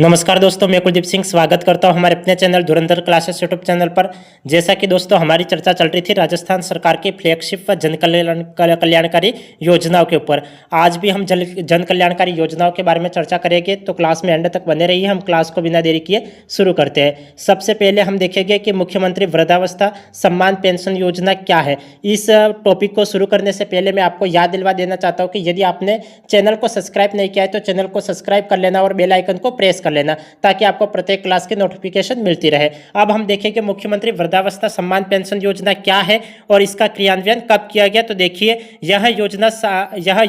नमस्कार दोस्तों, मैं कुलदीप सिंह स्वागत करता हूं हमारे अपने चैनल धुरंधर क्लासेस यूट्यूब चैनल पर। जैसा कि दोस्तों हमारी चर्चा चल रही थी राजस्थान सरकार की फ्लैगशिप व कल्याणकारी योजनाओं के ऊपर। आज भी हम जन कल्याणकारी योजनाओं के बारे में चर्चा करेंगे, तो क्लास में एंड तक बने रहिए। हम क्लास को बिना देरी किए शुरू करते हैं। सबसे पहले हम देखेंगे कि मुख्यमंत्री वृद्धावस्था सम्मान पेंशन योजना क्या है। इस टॉपिक को शुरू करने से पहले मैं आपको याद दिलवा देना चाहता हूँ कि यदि आपने चैनल को सब्सक्राइब नहीं किया है तो चैनल को सब्सक्राइब कर लेना और बेल आइकन को प्रेस कर लेना, ताकि आपको प्रत्येक क्लास की नोटिफिकेशन मिलती रहे। अब हम देखेंगे मुख्यमंत्री वृद्धावस्था सम्मान पेंशन योजना क्या है और इसका क्रियान्वयन कब किया गया। तो देखिए, यह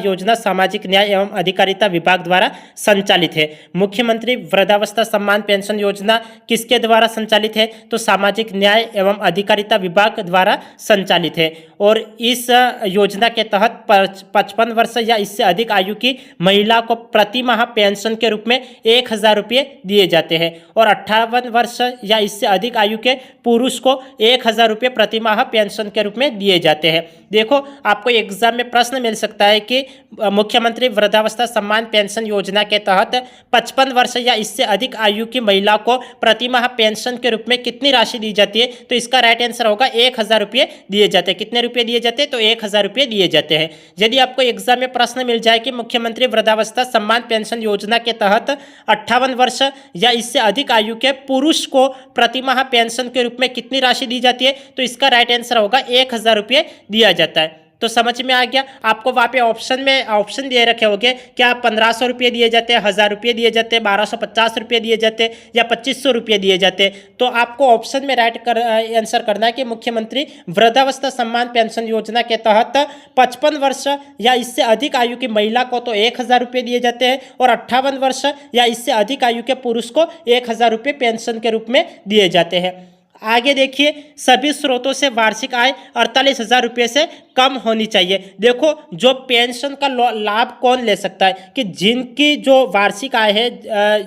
योजना सामाजिक न्याय एवं अधिकारिता विभाग द्वारा संचालित है। मुख्यमंत्री वृद्धावस्था सम्मान पेंशन योजना किसके द्वारा संचालित है? तो सामाजिक न्याय एवं अधिकारिता विभाग द्वारा संचालित है। और इस योजना के तहत 55 वर्ष या इससे अधिक आयु की महिला को प्रति माह पेंशन के रूप में 1,000 रुपये दिए जाते हैं और 58 वर्ष या इससे अधिक आयु के पुरुष को 1,000 रुपये प्रति माह पेंशन के रूप में दिए जाते हैं। देखो, आपको एग्जाम में प्रश्न मिल सकता है कि मुख्यमंत्री वृद्धावस्था सम्मान पेंशन योजना के तहत 55 वर्ष या इससे अधिक आयु की महिला को प्रति माह पेंशन के रूप में कितनी राशि दी जाती है? तो इसका राइट आंसर होगा 1,000 रुपये दिए जाते हैं। कितने रुपये दिए जाते हैं? तो 1,000 रुपये दिए जाते हैं। यदि आपको एग्जाम में प्रश्न मिल जाए कि मुख्यमंत्री वृद्धावस्था सम्मान पेंशन योजना के तहत 58 वर्ष या इससे अधिक आयु के पुरुष को प्रति माह पेंशन के रूप में कितनी राशि दी जाती है? तो इसका राइट आंसर होगा 1,000 रुपये दिया जाता है। तो समझ में आ गया। आपको वहाँ पे ऑप्शन दे रखे होंगे, क्या 1,500 रुपये दिए जाते हैं, 1,000 रुपये दिए जाते हैं, 1,250 रुपये दिए जाते हैं या 2,500 रुपये दिए जाते हैं। तो आपको ऑप्शन में आंसर करना है कि मुख्यमंत्री वृद्धावस्था सम्मान पेंशन योजना के तहत 55 वर्ष या इससे अधिक आयु की महिला को तो 1,000 रुपये दिए जाते हैं और 58 वर्ष या इससे अधिक आयु के पुरुष को 1,000 रुपये पेंशन के रूप में दिए जाते हैं। आगे देखिए, सभी स्रोतों से वार्षिक आय 48,000 रुपये से कम होनी चाहिए। देखो, जो पेंशन का लाभ कौन ले सकता है कि जिनकी जो वार्षिक आय है,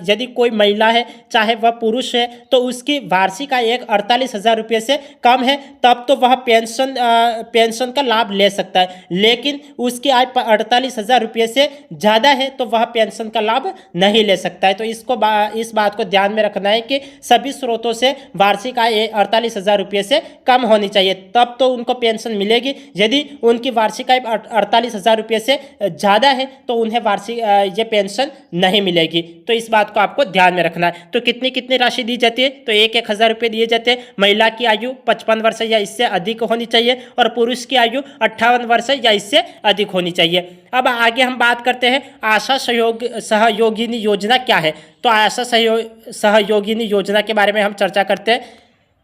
यदि कोई महिला है चाहे वह पुरुष है, तो उसकी वार्षिक आय 48,000 रुपये से कम है, तब तो वह पेंशन का लाभ ले सकता है। लेकिन उसकी आय 48,000 रुपये से ज़्यादा है तो वह पेंशन का लाभ नहीं ले सकता है। तो इस बात को ध्यान में रखना है कि सभी स्रोतों से वार्षिक आय 48,000 रुपये से कम होनी चाहिए, तब तो उनको पेंशन मिलेगी। यदि उनकी वार्षिक आय 48,000 रुपये से ज़्यादा है तो उन्हें वार्षिक ये पेंशन नहीं मिलेगी। तो इस बात को आपको ध्यान में रखना है। तो कितनी राशि दी जाती है? तो 1,000 रुपये दिए जाते हैं। महिला की आयु 55 वर्ष या इससे अधिक होनी चाहिए और पुरुष की आयु 58 वर्ष या इससे अधिक होनी चाहिए। अब आगे हम बात करते हैं आशा सहयोगिनी योजना क्या है। तो आशा सहयोगिनी योजना के बारे में हम चर्चा करते हैं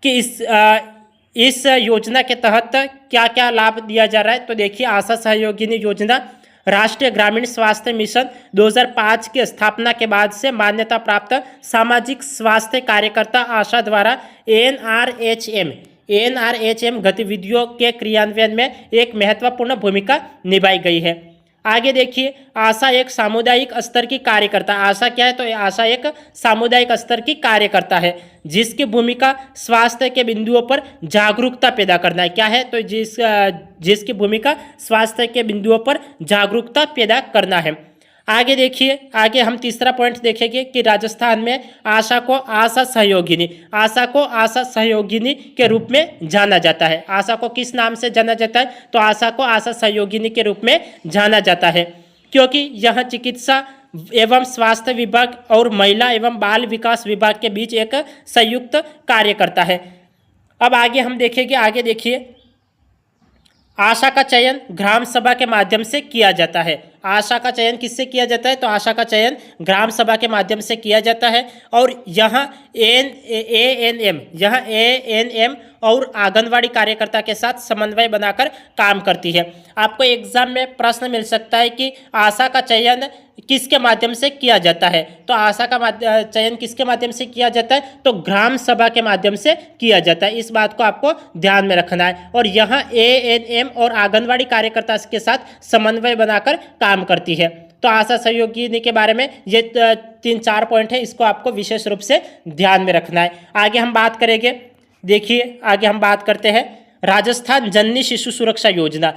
कि इस योजना के तहत क्या क्या लाभ दिया जा रहा है। तो देखिए, आशा सहयोगिनी योजना राष्ट्रीय ग्रामीण स्वास्थ्य मिशन 2005 की स्थापना के बाद से मान्यता प्राप्त सामाजिक स्वास्थ्य कार्यकर्ता आशा द्वारा एनआरएचएम गतिविधियों के क्रियान्वयन में एक महत्वपूर्ण भूमिका निभाई गई है। आगे देखिए, आशा एक सामुदायिक स्तर की कार्यकर्ता। आशा क्या है? तो आशा एक सामुदायिक स्तर की कार्यकर्ता है जिसकी भूमिका स्वास्थ्य के बिंदुओं पर जागरूकता पैदा करना है। क्या है? तो जिसकी भूमिका स्वास्थ्य के बिंदुओं पर जागरूकता पैदा करना है। आगे देखिए, आगे हम तीसरा पॉइंट देखेंगे कि राजस्थान में आशा को आशा सहयोगिनी के रूप में जाना जाता है। आशा को किस नाम से जाना जाता है? तो आशा को आशा सहयोगिनी के रूप में जाना जाता है, क्योंकि यह चिकित्सा एवं स्वास्थ्य विभाग और महिला एवं बाल विकास विभाग के बीच एक संयुक्त कार्य करता है। अब आगे हम देखेंगे, आगे देखिए, आशा का चयन ग्राम सभा के माध्यम से किया जाता है। आशा का चयन किससे किया जाता है? तो आशा का चयन ग्राम सभा के माध्यम से किया जाता है और यहाँ एएनएम और आंगनवाड़ी कार्यकर्ता के साथ समन्वय बनाकर काम करती है। आपको एग्जाम में प्रश्न मिल सकता है कि आशा का चयन किसके माध्यम से किया जाता है? तो आशा का चयन किसके माध्यम से किया जाता है? तो ग्राम सभा के माध्यम से किया जाता है। इस बात को आपको ध्यान में रखना है। और यहाँ एएनएम और आंगनवाड़ी कार्यकर्ता के साथ समन्वय बनाकर काम करती है। तो आशा सहयोगिनी के बारे में ये 3-4 पॉइंट है, इसको आपको विशेष रूप से ध्यान में रखना है। आगे हम बात करेंगे, देखिए आगे हम बात करते हैं राजस्थान जननी शिशु सुरक्षा योजना।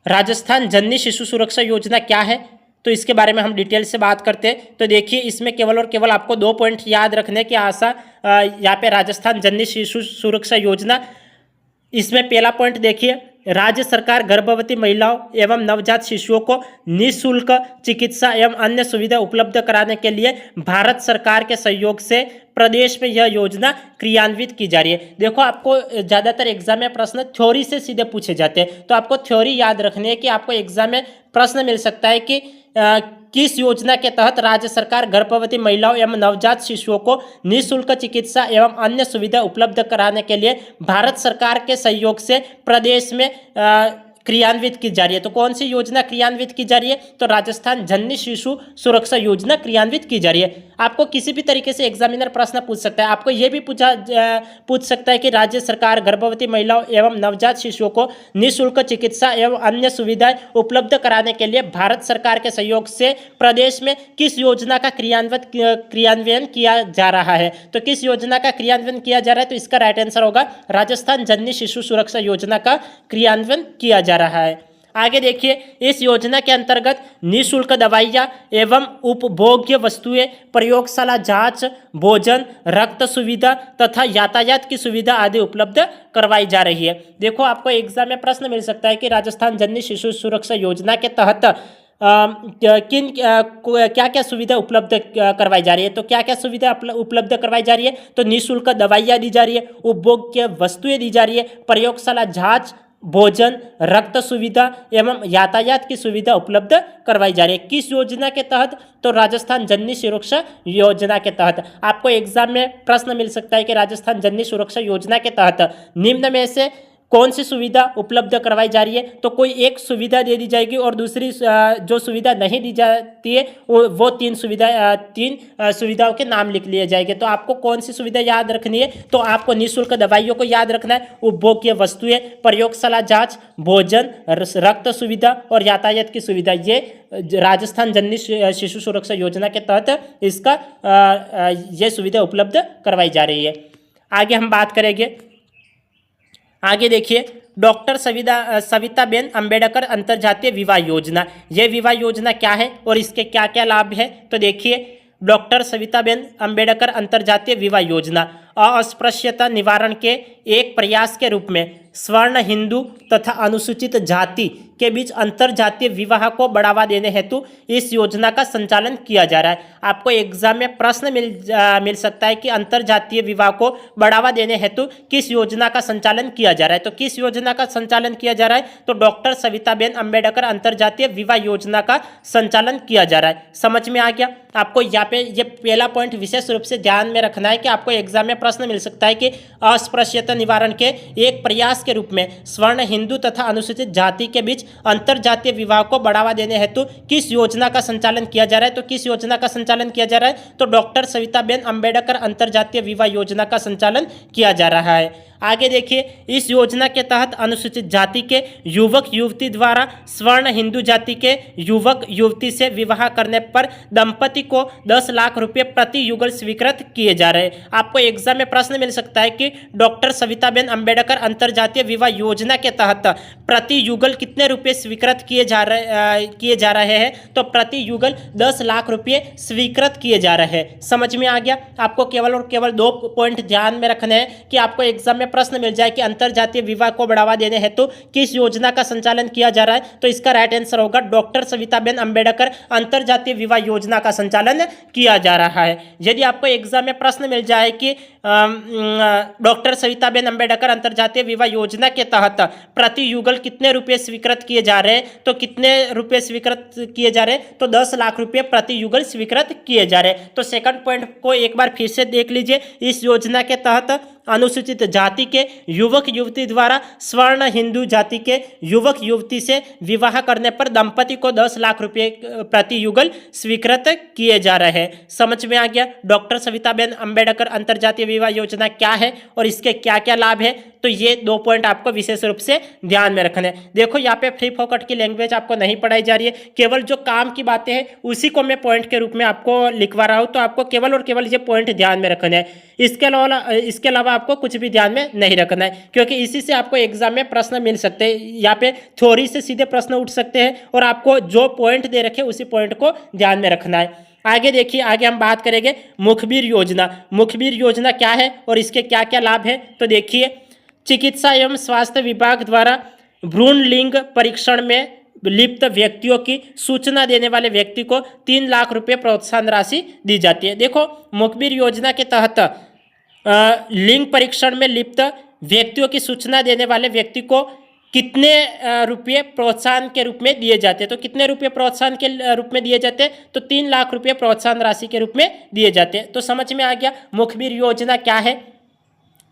राजस्थान जननी शिशु सुरक्षा योजना क्या है? तो इसके बारे में हम डिटेल से बात करते हैं। तो देखिए, इसमें केवल और केवल आपको 2 पॉइंट याद रखने की आशा, यहाँ पे राजस्थान जननी शिशु सुरक्षा योजना, इसमें पहला पॉइंट देखिए, राज्य सरकार गर्भवती महिलाओं एवं नवजात शिशुओं को निःशुल्क चिकित्सा एवं अन्य सुविधा उपलब्ध कराने के लिए भारत सरकार के सहयोग से प्रदेश में यह योजना क्रियान्वित की जा रही है। देखो, आपको ज़्यादातर एग्जाम में प्रश्न थ्योरी से सीधे पूछे जाते हैं, तो आपको थ्योरी याद रखनी है कि आपको एग्जाम में प्रश्न मिल सकता है कि किस योजना के तहत राज्य सरकार गर्भवती महिलाओं एवं नवजात शिशुओं को निःशुल्क चिकित्सा एवं अन्य सुविधा उपलब्ध कराने के लिए भारत सरकार के सहयोग से प्रदेश में क्रियान्वित की जा रही है। तो कौन सी योजना क्रियान्वित की जा रही है? तो राजस्थान जननी शिशु सुरक्षा योजना क्रियान्वित की जा रही है। आपको किसी भी तरीके से एग्जामिनर प्रश्न पूछ सकता है। आपको यह भी पूछ सकता है कि राज्य सरकार गर्भवती महिलाओं एवं नवजात शिशुओं को निःशुल्क चिकित्सा एवं अन्य सुविधाएं उपलब्ध कराने के लिए भारत सरकार के सहयोग से प्रदेश में किस योजना का क्रियान्वयन किया जा रहा है? तो किस योजना का क्रियान्वयन किया जा रहा है? तो इसका राइट आंसर होगा राजस्थान जननी शिशु सुरक्षा योजना का क्रियान्वयन किया जा रहा है। आगे देखिए, इस योजना के अंतर्गत निःशुल्क दवाइयाँ एवं उपभोग्य वस्तुएं, प्रयोगशाला जांच, भोजन, रक्त सुविधा तथा यातायात की सुविधा आदि उपलब्ध करवाई जा रही है। देखो, आपको एग्जाम में प्रश्न मिल सकता है कि राजस्थान जननी शिशु सुरक्षा योजना के तहत क्या क्या सुविधा उपलब्ध करवाई जा रही है। तो क्या क्या सुविधा उपलब्ध करवाई जा रही है? तो निःशुल्क दवाइयाँ दी जा रही है, उपभोग्य वस्तुएं दी जा रही है, प्रयोगशाला जांच, भोजन, रक्त सुविधा एवं यातायात की सुविधा उपलब्ध करवाई जा रही है। किस योजना के तहत? तो राजस्थान जननी सुरक्षा योजना के तहत। आपको एग्जाम में प्रश्न मिल सकता है कि राजस्थान जननी सुरक्षा योजना के तहत निम्न में से कौन सी सुविधा उपलब्ध करवाई जा रही है? तो कोई एक सुविधा दे दी जाएगी और दूसरी जो सुविधा नहीं दी जाती है वो तीन सुविधाओं के नाम लिख लिए जाएंगे। तो आपको कौन सी सुविधा याद रखनी है? तो आपको निःशुल्क दवाइयों को याद रखना है, उपभोग्य वस्तुएं, प्रयोगशाला जांच, भोजन, रक्त सुविधा और यातायात की सुविधा। ये राजस्थान जननी शिशु सुरक्षा योजना के तहत इसका ये सुविधा उपलब्ध करवाई जा रही है। आगे हम बात करेंगे। आगे देखिए, डॉक्टर सविताबेन अंबेडकर अंतर्जातीय विवाह योजना। यह विवाह योजना क्या है और इसके क्या क्या लाभ है? तो देखिए, डॉक्टर सविताबेन अंबेडकर अंतर्जातीय विवाह योजना अस्पृश्यता निवारण के एक प्रयास के रूप में स्वर्ण, हिंदू तथा अनुसूचित जाति के बीच अंतरजातीय विवाह को बढ़ावा देने हेतु इस योजना का संचालन किया जा रहा है। आपको एग्जाम में प्रश्न मिल सकता है कि अंतरजातीय विवाह को बढ़ावा देने हेतु किस योजना का संचालन किया जा रहा है। तो किस योजना का संचालन किया जा रहा है? तो डॉक्टर सविताबेन अंबेडकर अंतरजातीय विवाह योजना का संचालन किया जा रहा है। समझ में आ गया? आपको यहाँ पे ये पहला पॉइंट विशेष रूप से ध्यान में रखना है कि आपको एग्जाम में प्रश्न मिल सकता है कि अस्पृश्यता निवारण के एक प्रयास के रूप में स्वर्ण, हिंदू तथा अनुसूचित जाति के बीच अंतरजातीय विवाह को बढ़ावा देने हेतु किस योजना का संचालन किया जा रहा है? तो किस योजना का संचालन किया जा रहा है? तो डॉक्टर सविताबेन अंबेडकर अंतरजातीय विवाह योजना का संचालन किया जा रहा है। आगे देखिए, इस योजना के तहत अनुसूचित जाति के युवक युवती द्वारा स्वर्ण हिंदू जाति के युवक युवती से विवाह करने पर दंपति को 10 लाख रुपए प्रति युगल स्वीकृत किए जा रहे हैं। आपको एग्जाम में प्रश्न मिल सकता है कि डॉक्टर सविताबेन अंबेडकर अंतरजातीय विवाह योजना के तहत प्रति युगल कितने रुपए स्वीकृत किए जा रहे हैं? तो प्रति युगल 10 लाख रुपये स्वीकृत किए जा रहे हैं। समझ में आ गया? आपको केवल और केवल 2 पॉइंट ध्यान में रखने हैं कि आपको एग्जाम में प्रश्न मिल जाए कि अंतरजातीय विवाह को बढ़ावा देने हेतु किस योजना का संचालन किया जा रहा है। तो इसका राइट आंसर होगा डॉक्टर सविताबेन अंबेडकर अंतरजातीय विवाह योजना का संचालन किया जा रहा है। यदि आपको एग्जाम में प्रश्न मिल जाए कि डॉक्टर सविताबेन अंबेडकर अंतरजातीय विवाह योजना के तहत प्रति युगल कितने रुपए स्वीकृत किए जा रहे हैं, तो कितने रुपए स्वीकृत किए जा रहे हैं? तो 10 लाख रुपए प्रति युगल स्वीकृत किए जा रहे हैं। तो सेकंड पॉइंट को एक बार फिर से देख लीजिए। इस योजना के तहत अनुसूचित जाति के युवक युवती द्वारा स्वर्ण हिंदू जाति के युवक युवती से विवाह करने पर दंपति को 10 लाख रुपए प्रति युगल स्वीकृत किए जा रहे हैं। समझ में आ गया? डॉक्टर सविताबेन अंबेडकर अंतरजातीय विवाह योजना क्या है और इसके क्या क्या लाभ है? तो ये 2 पॉइंट आपको विशेष रूप से ध्यान में रखने हैं। देखो, यहाँ पे फ्री फोकट की लैंग्वेज आपको नहीं पढ़ाई जा रही है, केवल जो काम की बातें हैं उसी को मैं पॉइंट के रूप में आपको लिखवा रहा हूँ। तो आपको केवल और केवल ये पॉइंट ध्यान में रखने हैं। इसके अलावा आपको कुछ भी ध्यान में नहीं रखना है, क्योंकि इसी से आपको एग्जाम में प्रश्न मिल सकते हैं। यहाँ पे थ्योरी से सीधे प्रश्न उठ सकते हैं और आपको जो पॉइंट दे रखे उसी पॉइंट को ध्यान में रखना है। आगे देखिए, आगे हम बात करेंगे मुखबिर योजना। मुखबिर योजना क्या है और इसके क्या क्या लाभ है, तो देखिए, चिकित्सा एवं स्वास्थ्य विभाग द्वारा भ्रूण लिंग परीक्षण में लिप्त व्यक्तियों की सूचना देने वाले व्यक्ति को 3 लाख रुपए प्रोत्साहन राशि दी जाती है। देखो, मुखबिर योजना के तहत लिंग परीक्षण में लिप्त व्यक्तियों की सूचना देने वाले व्यक्ति को कितने रुपये प्रोत्साहन के रूप में दिए जाते हैं, तो कितने रुपये प्रोत्साहन के रूप में दिए जाते हैं, तो 3 लाख रुपये प्रोत्साहन राशि के रूप में दिए जाते हैं। तो समझ में आ गया मुखबिर योजना क्या है।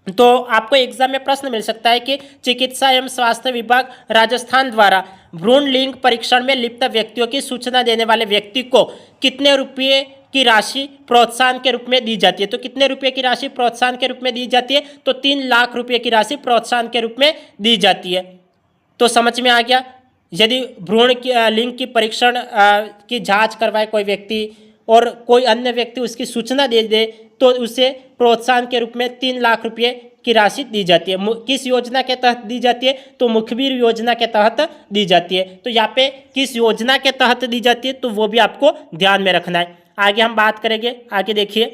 तो आपको एग्जाम में प्रश्न मिल सकता है कि चिकित्सा एवं स्वास्थ्य विभाग राजस्थान द्वारा भ्रूण लिंग परीक्षण में लिप्त व्यक्तियों की सूचना देने वाले व्यक्ति को कितने रुपये की राशि प्रोत्साहन के रूप में दी जाती है, तो कितने रुपये की राशि प्रोत्साहन के रूप में दी जाती है, तो 3 लाख रुपये की राशि प्रोत्साहन के रूप में दी जाती है। तो समझ में आ गया। यदि भ्रूण की लिंग की परीक्षण की जांच करवाए कोई व्यक्ति और कोई अन्य व्यक्ति उसकी सूचना दे दे तो उसे प्रोत्साहन के रूप में 3 लाख रुपये की राशि दी जाती है। किस योजना के तहत दी जाती है, तो मुखबिर योजना के तहत दी जाती है। तो यहाँ पे किस योजना के तहत दी जाती है तो वो भी आपको ध्यान में रखना है। आगे हम बात करेंगे, आगे देखिए,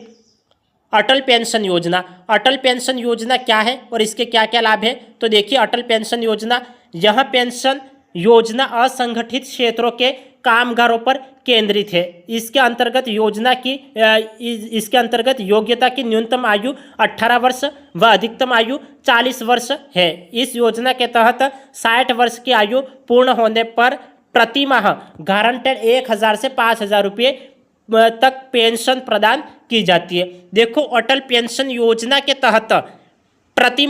अटल पेंशन योजना। अटल पेंशन योजना क्या है और इसके क्या क्या लाभ है, तो देखिए, अटल पेंशन योजना, यह पेंशन योजना असंगठित क्षेत्रों के कामगारों पर केंद्रित है। इसके अंतर्गत इसके अंतर्गत योग्यता की न्यूनतम आयु 18 वर्ष व अधिकतम आयु 40 वर्ष है। इस योजना के तहत 60 वर्ष की आयु पूर्ण होने पर प्रति माह गारंटेड 1000 से 5000 रुपये तक पेंशन प्रदान की जाती है। देखो, अटल पेंशन योजना के तहत प्रति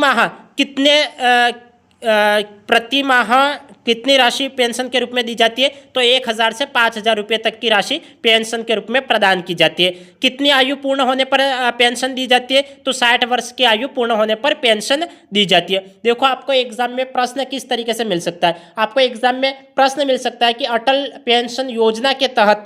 माह कितनी राशि पेंशन के रूप में दी जाती है, तो 1000 से 5000 रुपये तक की राशि पेंशन के रूप में प्रदान की जाती है। कितनी आयु पूर्ण होने पर पेंशन दी जाती है, तो 60 वर्ष की आयु पूर्ण होने पर पेंशन दी जाती है। देखो, आपको एग्जाम में प्रश्न किस तरीके से मिल सकता है, आपको एग्जाम में प्रश्न मिल सकता है कि अटल पेंशन योजना के तहत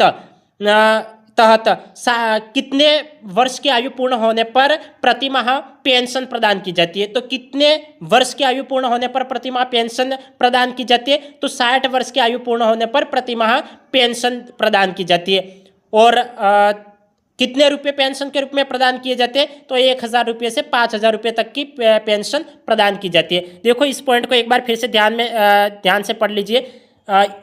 कितने वर्ष की आयु पूर्ण होने पर प्रति माह पेंशन प्रदान की जाती है, तो कितने वर्ष की आयु पूर्ण होने पर प्रति माह पेंशन प्रदान की जाती है, तो 60 वर्ष की आयु पूर्ण होने पर प्रति माह पेंशन प्रदान की जाती है। और कितने रुपए पेंशन के रूप में प्रदान किए जाते हैं, तो 1000 रुपये से 5000 रुपये तक की पेंशन प्रदान की जाती है। देखो, इस पॉइंट को एक बार फिर से ध्यान से पढ़ लीजिए।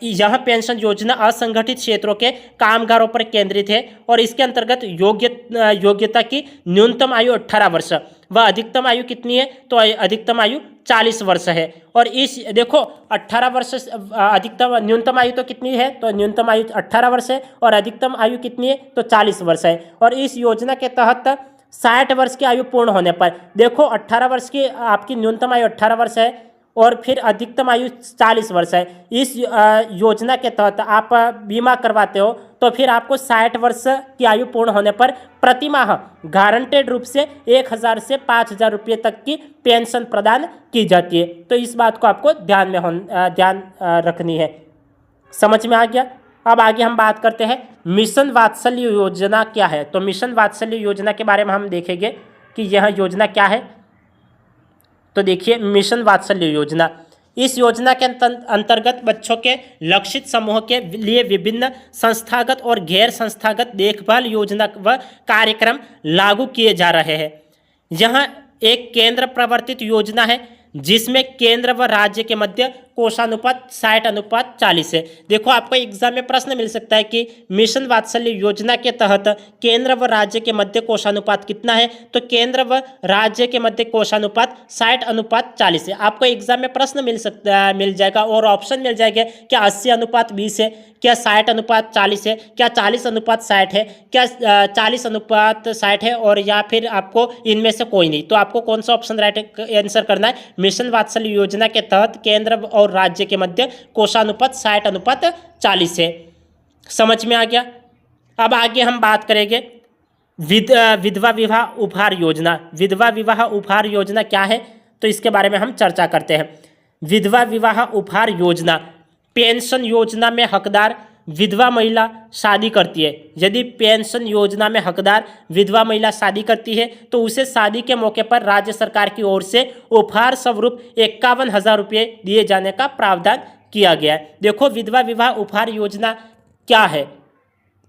यह पेंशन योजना असंगठित क्षेत्रों के कामगारों पर केंद्रित है और इसके अंतर्गत योग्यता की न्यूनतम आयु 18 वर्ष व अधिकतम आयु कितनी है, तो अधिकतम आयु 40 वर्ष है। और इस देखो, 18 वर्ष अधिकतम न्यूनतम आयु तो कितनी है, तो न्यूनतम आयु 18 वर्ष है और अधिकतम आयु कितनी है, तो 40 वर्ष है। और इस योजना के तहत 60 वर्ष की आयु पूर्ण होने पर, देखो, 18 वर्ष की आपकी न्यूनतम आयु 18 वर्ष है और फिर अधिकतम आयु 40 वर्ष है। इस योजना के तहत आप बीमा करवाते हो तो फिर आपको 60 वर्ष की आयु पूर्ण होने पर प्रति माह गारंटेड रूप से 1000 से 5000 रुपये तक की पेंशन प्रदान की जाती है। तो इस बात को आपको ध्यान रखनी है। समझ में आ गया। अब आगे हम बात करते हैं मिशन वात्सल्य योजना क्या है। तो मिशन वात्सल्य योजना के बारे में हम देखेंगे कि यह योजना क्या है। तो देखिए, मिशन वात्सल्य योजना, इस योजना के अंतर्गत बच्चों के लक्षित समूह के लिए विभिन्न संस्थागत और गैर संस्थागत देखभाल योजना व कार्यक्रम लागू किए जा रहे हैं। यह एक केंद्र प्रवर्तित योजना है जिसमें केंद्र व राज्य के मध्य कोषानुपात 60:40 है। देखो, आपको एग्जाम में प्रश्न मिल सकता है कि मिशन वात्सल्य योजना के तहत केंद्र व राज्य के मध्य कोषानुपात कितना है, तो केंद्र व राज्य के मध्य कोषानुपात 60:40 है। आपको एग्जाम में प्रश्न मिल जाएगा और ऑप्शन मिल जाएगा, क्या 80:20 है, क्या 60:40 है, क्या 40:60 है, क्या 40:60 है, और या फिर आपको इनमें से कोई नहीं। तो आपको कौन सा ऑप्शन राइट आंसर करना है। मिशन वात्सल्य योजना के तहत केंद्र और राज्य के मध्य कोषानुपात 60:40 है। समझ में आ गया। अब आगे हम बात करेंगे विधवा विवाह उपहार योजना। विधवा विवाह उपहार योजना क्या है, तो इसके बारे में हम चर्चा करते हैं। विधवा विवाह उपहार योजना पेंशन योजना में हकदार विधवा महिला शादी करती है, यदि पेंशन योजना में हकदार विधवा महिला शादी करती है तो उसे शादी के मौके पर राज्य सरकार की ओर से उपहार स्वरूप 51,000 रुपये दिए जाने का प्रावधान किया गया है। देखो विधवा विवाह उपहार योजना क्या है,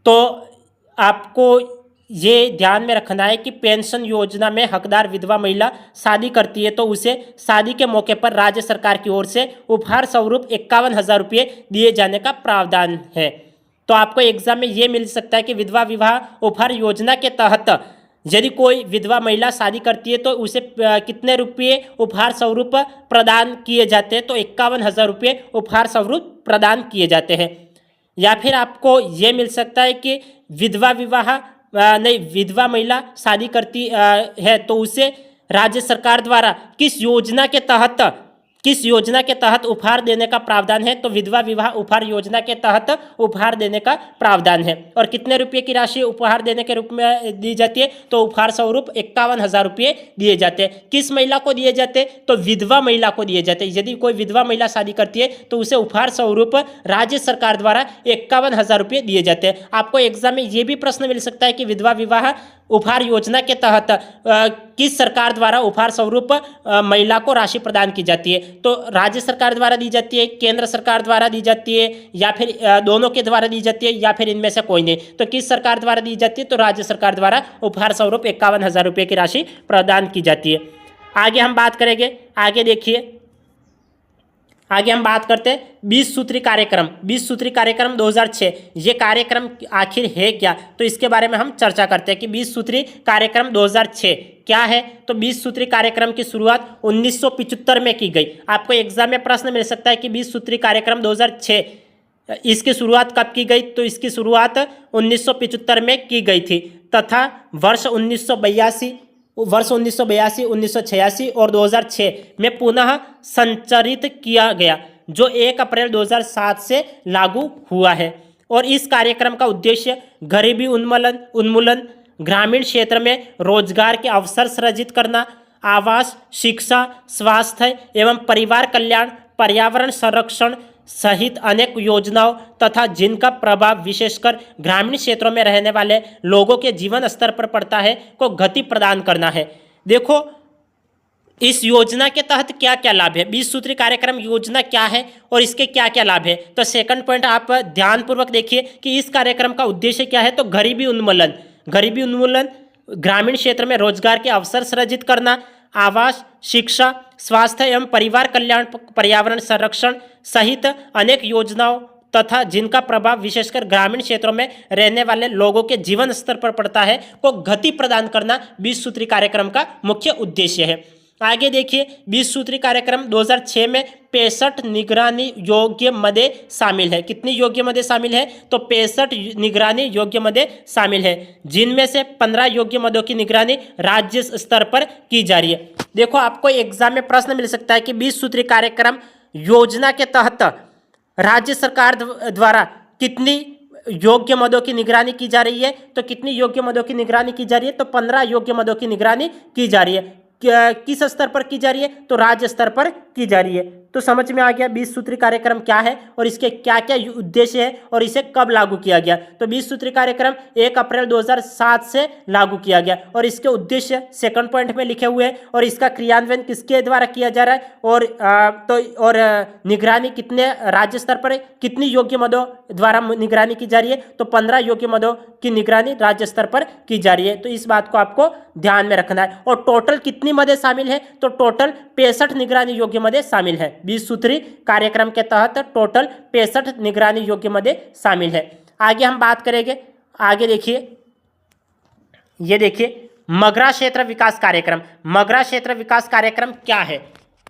तो आपको ये ध्यान में रखना है कि पेंशन योजना में हकदार विधवा महिला शादी करती है तो उसे शादी के मौके पर राज्य सरकार की ओर से उपहार स्वरूप 51,000 रुपये दिए जाने का प्रावधान है। तो आपको एग्जाम में ये मिल सकता है कि विधवा विवाह उपहार योजना के तहत यदि कोई विधवा महिला शादी करती है तो उसे कितने रुपये उपहार स्वरूप प्रदान किए जाते हैं, तो 51,000 रुपये उपहार स्वरूप प्रदान किए जाते हैं। या फिर आपको ये मिल सकता है कि विधवा महिला शादी करती है तो उसे राज्य सरकार द्वारा किस योजना के तहत उपहार देने का प्रावधान है, तो विधवा विवाह उपहार योजना के तहत उपहार देने का प्रावधान है। और कितने रुपये की राशि उपहार देने के रूप में दी जाती है, तो उपहार स्वरूप 51,000 रुपये दिए जाते हैं। किस महिला को दिए जाते हैं, तो विधवा महिला को दिए जाते हैं। यदि कोई विधवा महिला शादी करती है तो उसे उपहार स्वरूप राज्य सरकार द्वारा 51,000 रुपये दिए जाते हैं। आपको एग्जाम में ये भी प्रश्न मिल सकता है कि विधवा विवाह उपहार योजना के तहत किस सरकार द्वारा उपहार स्वरूप महिला को राशि प्रदान की जाती है, तो राज्य सरकार द्वारा दी जाती है, केंद्र सरकार द्वारा दी जाती है, या फिर दोनों के द्वारा दी जाती है, या फिर इनमें से कोई नहीं। तो किस सरकार द्वारा दी जाती है, तो राज्य सरकार द्वारा उपहार स्वरूप 51,000 रुपये की राशि प्रदान की जाती है। आगे हम बात करेंगे, आगे हम बात करते हैं 20 सूत्री कार्यक्रम। 20 सूत्री कार्यक्रम 2006, ये कार्यक्रम आखिर है क्या, तो इसके बारे में हम चर्चा करते हैं कि 20 सूत्री कार्यक्रम 2006 क्या है। तो 20 सूत्री कार्यक्रम की शुरुआत 1975 में की गई। आपको एग्जाम में प्रश्न मिल सकता है कि 20 सूत्री कार्यक्रम 2006 इसकी शुरुआत कब की गई, तो इसकी शुरुआत 1975 में की गई थी तथा वर्ष 1982, 1986 और 2006 में पुनः संचालित किया गया, जो 1 अप्रैल 2007 से लागू हुआ है। और इस कार्यक्रम का उद्देश्य गरीबी उन्मूलन, ग्रामीण क्षेत्र में रोजगार के अवसर सृजित करना, आवास, शिक्षा, स्वास्थ्य एवं परिवार कल्याण, पर्यावरण संरक्षण सहित अनेक योजनाओं तथा जिनका प्रभाव विशेषकर ग्रामीण क्षेत्रों में रहने वाले लोगों के जीवन स्तर पर पड़ता है को गति प्रदान करना है। देखो इस योजना के तहत क्या क्या लाभ है, 20 सूत्री कार्यक्रम योजना क्या है और इसके क्या क्या लाभ है। तो सेकंड पॉइंट आप ध्यानपूर्वक देखिए कि इस कार्यक्रम का उद्देश्य क्या है, तो गरीबी उन्मूलन, ग्रामीण क्षेत्र में रोजगार के अवसर सृजित करना, आवास, शिक्षा, स्वास्थ्य एवं परिवार कल्याण, पर्यावरण संरक्षण सहित अनेक योजनाओं तथा जिनका प्रभाव विशेषकर ग्रामीण क्षेत्रों में रहने वाले लोगों के जीवन स्तर पर पड़ता है को गति प्रदान करना 20 सूत्री कार्यक्रम का मुख्य उद्देश्य है। आगे देखिए 20 सूत्री कार्यक्रम 2006 में 65 निगरानी योग्य मदे शामिल है। कितनी योग्य मदे शामिल है, तो 65 निगरानी योग्य मदे शामिल है, जिनमें से 15 योग्य मदों की निगरानी राज्य स्तर पर की जा रही है। देखो आपको एग्जाम में प्रश्न मिल सकता है कि 20 सूत्री कार्यक्रम योजना के तहत राज्य सरकार द्वारा कितनी योग्य मदों की निगरानी की जा रही है, तो कितनी योग्य मदों की निगरानी की जा रही है, तो 15 योग्य मदों की निगरानी की जा रही है। किस स्तर पर की जा रही है, तो राज्य स्तर पर की जा रही है। तो समझ में आ गया 20 सूत्री कार्यक्रम क्या है और इसके क्या क्या उद्देश्य है और इसे कब लागू किया गया। तो 20 सूत्री कार्यक्रम 1 अप्रैल 2007 से लागू किया गया और इसके उद्देश्य सेकंड पॉइंट में लिखे हुए हैं और इसका क्रियान्वयन किसके द्वारा किया जा रहा है और निगरानी कितने राज्य स्तर पर कितनी योग्य मदों द्वारा निगरानी की जा रही है, तो 15 योग्य मदों की निगरानी राज्य स्तर पर की जा रही है। तो इस बात को आपको ध्यान में रखना है। और टोटल कितनी मदें शामिल है, तो टोटल 65 निगरानी योग्य मदें शामिल है। 20 सूत्री कार्यक्रम के तहत टोटल 65 निगरानी योग्य मदें शामिल है। आगे हम बात करेंगे, आगे देखिए, ये देखिए मगरा क्षेत्र विकास कार्यक्रम। मगरा क्षेत्र विकास कार्यक्रम क्या है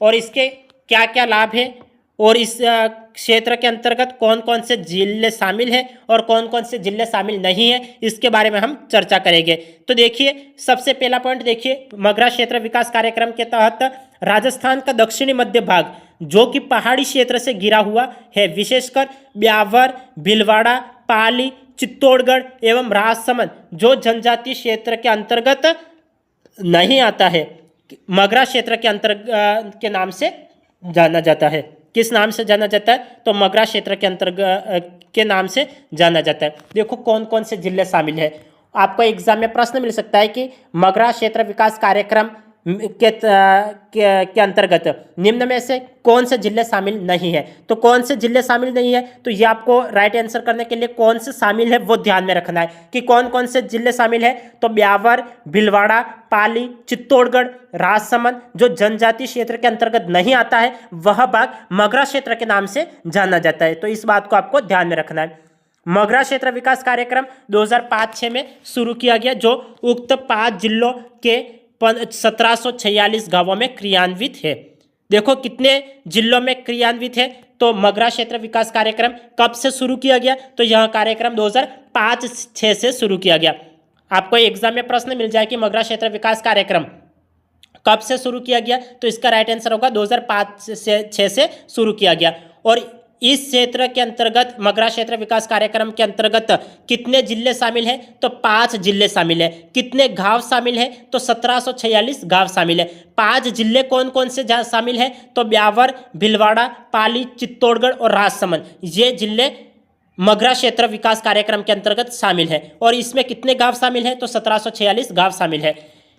और इसके क्या क्या लाभ है और इस क्षेत्र के अंतर्गत कौन कौन से जिले शामिल हैं और कौन कौन से जिले शामिल नहीं हैं, इसके बारे में हम चर्चा करेंगे। तो देखिए सबसे पहला पॉइंट देखिए, मगरा क्षेत्र विकास कार्यक्रम के तहत राजस्थान का दक्षिणी मध्य भाग जो कि पहाड़ी क्षेत्र से घिरा हुआ है, विशेषकर ब्यावर, भीलवाड़ा, पाली, चित्तौड़गढ़ एवं राजसमंद जो जनजातीय क्षेत्र के अंतर्गत नहीं आता है, मगरा क्षेत्र के अंतर्गत के नाम से जाना जाता है। किस नाम से जाना जाता है? तो मगरा क्षेत्र के अंतर्गत के नाम से जाना जाता है। देखो कौन कौन से जिले शामिल है। आपको एग्जाम में प्रश्न मिल सकता है कि मगरा क्षेत्र विकास कार्यक्रम के अंतर्गत निम्न में से कौन से जिले शामिल नहीं है। तो कौन से जिले शामिल नहीं है, तो ये आपको राइट आंसर करने के लिए कौन से शामिल है वो ध्यान में रखना है कि कौन कौन से जिले शामिल है। तो ब्यावर, भीलवाड़ा, पाली, चित्तौड़गढ़, राजसमंद जो जनजातीय क्षेत्र के अंतर्गत नहीं आता है वह भाग मगरा क्षेत्र के नाम से जाना जाता है। तो इस बात को आपको ध्यान में रखना है। मगरा क्षेत्र विकास कार्यक्रम 2005-06 में शुरू किया गया, जो उक्त 5 जिलों के 1746 गांवों में क्रियान्वित है। देखो कितने जिलों में क्रियान्वित है। तो मगरा क्षेत्र विकास कार्यक्रम कब से शुरू किया गया? तो यह कार्यक्रम 2005-06 से शुरू किया गया। आपको एग्जाम में प्रश्न मिल जाए कि मगरा क्षेत्र विकास कार्यक्रम कब से शुरू किया गया, तो इसका राइट आंसर होगा 2005-06 से शुरू किया गया। और इस क्षेत्र के अंतर्गत मगरा क्षेत्र विकास कार्यक्रम के अंतर्गत कितने जिले शामिल हैं? तो 5 जिले शामिल हैं। कितने गांव शामिल हैं? तो 1746 गांव शामिल है। 5 जिले कौन कौन से शामिल हैं? तो ब्यावर, भीलवाड़ा, पाली, चित्तौड़गढ़ और राजसमंद, ये जिले मगरा क्षेत्र विकास कार्यक्रम के अंतर्गत शामिल है। और इसमें कितने गांव शामिल हैं? तो 1746 गांव शामिल है।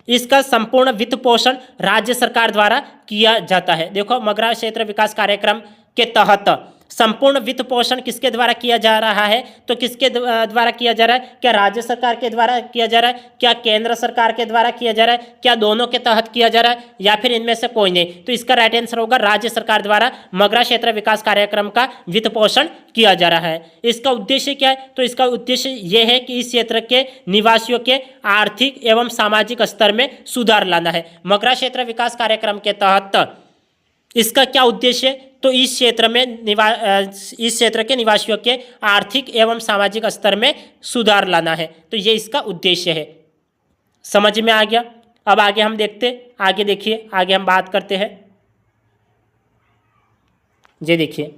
इसका संपूर्ण वित्त पोषण राज्य सरकार द्वारा किया जाता है। देखो मगरा क्षेत्र विकास कार्यक्रम के तहत संपूर्ण वित्त पोषण किसके द्वारा किया जा रहा है? तो किसके द्वारा किया जा रहा है? क्या राज्य सरकार के द्वारा किया जा रहा है? क्या केंद्र सरकार के द्वारा किया जा रहा है? क्या दोनों के तहत किया जा रहा है, या फिर इनमें से कोई नहीं? तो इसका राइट आंसर होगा राज्य सरकार द्वारा मगरा क्षेत्र विकास कार्यक्रम का वित्त पोषण किया जा रहा है। इसका उद्देश्य क्या है? तो इसका उद्देश्य यह है कि इस क्षेत्र के निवासियों के आर्थिक एवं सामाजिक स्तर में सुधार लाना है। मगरा क्षेत्र विकास कार्यक्रम के तहत इसका क्या उद्देश्य? तो इस क्षेत्र के निवासियों के आर्थिक एवं सामाजिक स्तर में सुधार लाना है। तो ये इसका उद्देश्य है। समझ में आ गया? अब आगे हम देखते, आगे देखिए, आगे हम बात करते हैं। ये देखिए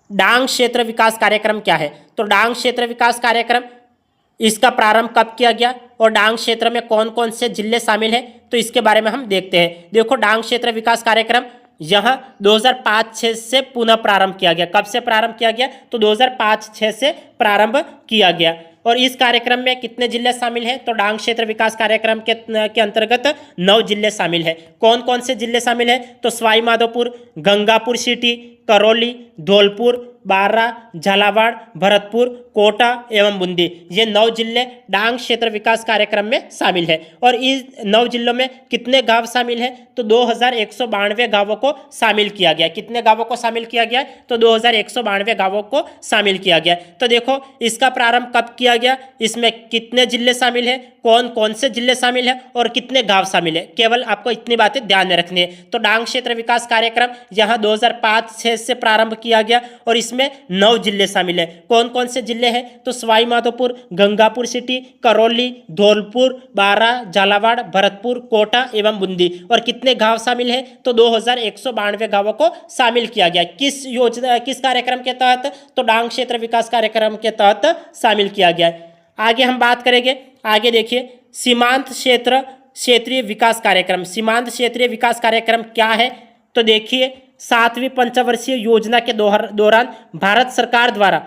डांग क्षेत्र विकास कार्यक्रम क्या है? तो डांग क्षेत्र विकास कार्यक्रम इसका प्रारंभ कब किया गया और डांग क्षेत्र में कौन कौन से जिले शामिल हैं, तो इसके बारे में हम देखते हैं। देखो डांग क्षेत्र विकास कार्यक्रम यह 2005-06 से पुनः प्रारंभ किया गया। कब से प्रारंभ किया गया? तो 2005-06 से प्रारंभ किया गया। और इस कार्यक्रम में कितने जिले शामिल हैं? तो डांग क्षेत्र विकास कार्यक्रम के अंतर्गत 9 जिले शामिल हैं। कौन कौन से जिले शामिल हैं? तो सवाई माधोपुर, गंगापुर सिटी, करौली, धौलपुर, बारा, झालावाड़, भरतपुर, कोटा एवं बूंदी, ये 9 जिले डांग क्षेत्र विकास कार्यक्रम में शामिल है। और इस 9 जिलों में कितने गांव शामिल हैं? तो 2192 गांवों को शामिल किया गया। कितने गांवों को शामिल किया गया? तो 2192 गांवों को शामिल किया गया। तो देखो इसका प्रारंभ कब किया गया, इसमें कितने जिले शामिल हैं, कौन कौन से जिले शामिल हैं और कितने गांव शामिल है, केवल आपको इतनी बातें ध्यान में रखनी है। तो डांग क्षेत्र विकास कार्यक्रम यहाँ 2005-06 से प्रारंभ किया गया और इसमें 9 जिले शामिल है। कौन कौन से जिले हैं? तो सवाई माधोपुर, गंगापुर सिटी, करौली, धौलपुर, बारा, झालावाड़, भरतपुर, कोटा एवं बूंदी। और कितने गांव शामिल हैं? तो 2192 गांवों को शामिल किया गया। किस योजना, किस कार्यक्रम के तहत? तो डांग क्षेत्र विकास कार्यक्रम के तहत शामिल किया गया। आगे हम बात करेंगे। आगे देखिए सीमांत क्षेत्रीय विकास कार्यक्रम। सीमांत क्षेत्रीय विकास कार्यक्रम क्या है? तो देखिए 7वीं पंचवर्षीय योजना के दौरान भारत सरकार द्वारा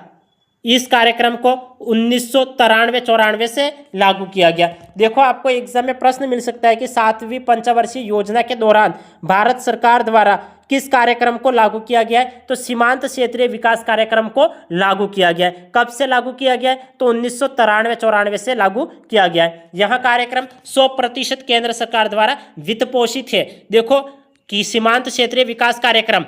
इस कार्यक्रम को 1993-94 से लागू किया गया। देखो आपको एग्जाम में प्रश्न मिल सकता है कि 7वीं पंचवर्षीय योजना के दौरान भारत सरकार द्वारा किस कार्यक्रम को लागू किया गया है? तो सीमांत क्षेत्रीय विकास कार्यक्रम को लागू किया गया है। कब से लागू किया गया है? तो 1993-94 से लागू किया गया है। यह कार्यक्रम 100% केंद्र सरकार द्वारा वित्त पोषित है। देखो कि सीमांत क्षेत्रीय विकास कार्यक्रम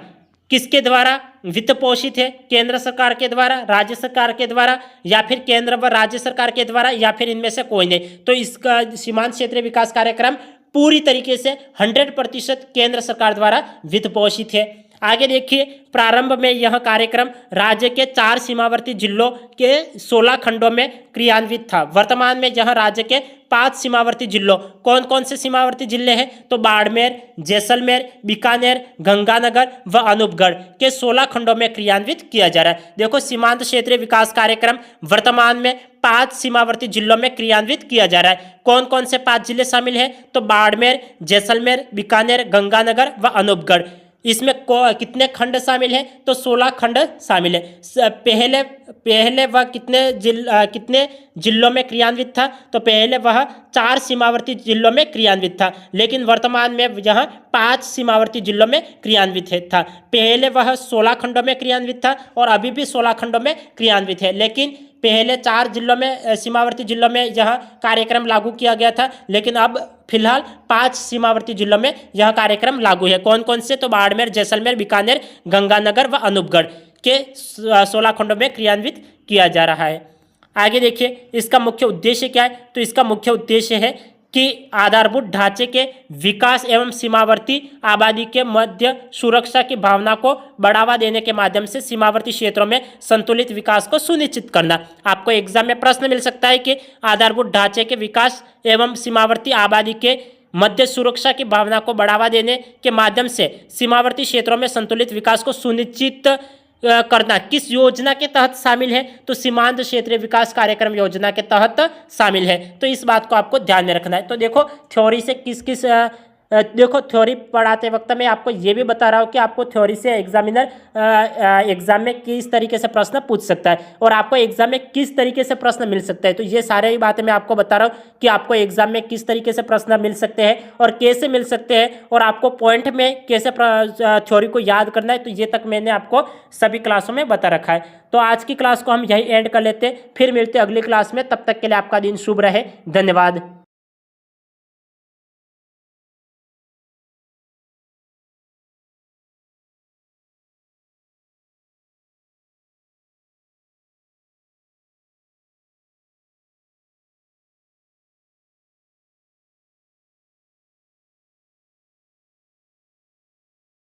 किसके द्वारा वित्त पोषित है? केंद्र सरकार के द्वारा, राज्य सरकार के द्वारा, या फिर केंद्र व राज्य सरकार के द्वारा, या फिर इनमें से कोई नहीं। तो इसका सीमांत क्षेत्रीय विकास कार्यक्रम पूरी तरीके से 100% केंद्र सरकार द्वारा वित्त पोषित है। आगे देखिए प्रारंभ में यह कार्यक्रम राज्य के 4 सीमावर्ती जिलों के 16 खंडों में क्रियान्वित था। वर्तमान में यह राज्य के 5 सीमावर्ती जिलों, कौन कौन से सीमावर्ती जिले हैं? तो बाड़मेर, जैसलमेर, बीकानेर, गंगानगर व अनूपगढ़ के 16 खंडों में क्रियान्वित किया जा रहा है। देखो सीमांत क्षेत्रीय विकास कार्यक्रम वर्तमान में 5 सीमावर्ती जिलों में क्रियान्वित किया जा रहा है। कौन कौन से 5 जिले शामिल हैं? तो बाड़मेर, जैसलमेर, बीकानेर, गंगानगर व अनूपगढ़। इसमें कितने खंड शामिल हैं? तो 16 खंड शामिल है। पहले वह कितने जिलों में क्रियान्वित था? तो पहले वह 4 सीमावर्ती जिलों में क्रियान्वित था, लेकिन वर्तमान में यह 5 सीमावर्ती जिलों में क्रियान्वित था। पहले वह 16 खंडों में क्रियान्वित था और अभी भी 16 खंडों में क्रियान्वित है, लेकिन पहले 4 जिलों में सीमावर्ती जिलों में यह कार्यक्रम लागू किया गया था, लेकिन अब फिलहाल 5 सीमावर्ती जिलों में यह कार्यक्रम लागू है। कौन कौन से? तो बाड़मेर, जैसलमेर, बीकानेर, गंगानगर व अनूपगढ़ के 16 खंडों में क्रियान्वित किया जा रहा है। आगे देखिए, इसका मुख्य उद्देश्य क्या है? तो इसका मुख्य उद्देश्य है कि आधारभूत ढांचे के विकास एवं सीमावर्ती आबादी के मध्य सुरक्षा की भावना को बढ़ावा देने के माध्यम से सीमावर्ती क्षेत्रों में संतुलित विकास को सुनिश्चित करना। आपको एग्जाम में प्रश्न मिल सकता है कि आधारभूत ढांचे के विकास एवं सीमावर्ती आबादी के मध्य सुरक्षा की भावना को बढ़ावा देने के माध्यम से सीमावर्ती क्षेत्रों में संतुलित विकास को सुनिश्चित करना किस योजना के तहत शामिल है? तो सीमांत क्षेत्रीय विकास कार्यक्रम योजना के तहत शामिल है। तो इस बात को आपको ध्यान में रखना है। तो देखो, थ्योरी से देखो, थ्योरी पढ़ाते वक्त मैं आपको ये भी बता रहा हूँ कि आपको थ्योरी से एग्जामिनर एग्जाम में किस तरीके से प्रश्न पूछ सकता है और आपको एग्जाम में किस तरीके से प्रश्न मिल सकता है। तो ये सारे ही बातें मैं आपको बता रहा हूँ कि आपको एग्जाम में किस तरीके से प्रश्न मिल सकते हैं और कैसे मिल सकते हैं और आपको पॉइंट में कैसे थ्योरी को याद करना है। तो ये तक मैंने आपको सभी क्लासों में बता रखा है। तो आज की क्लास को हम यही एंड कर लेते हैं, फिर मिलते हैं अगली क्लास में। तब तक के लिए आपका दिन शुभ रहे। धन्यवाद।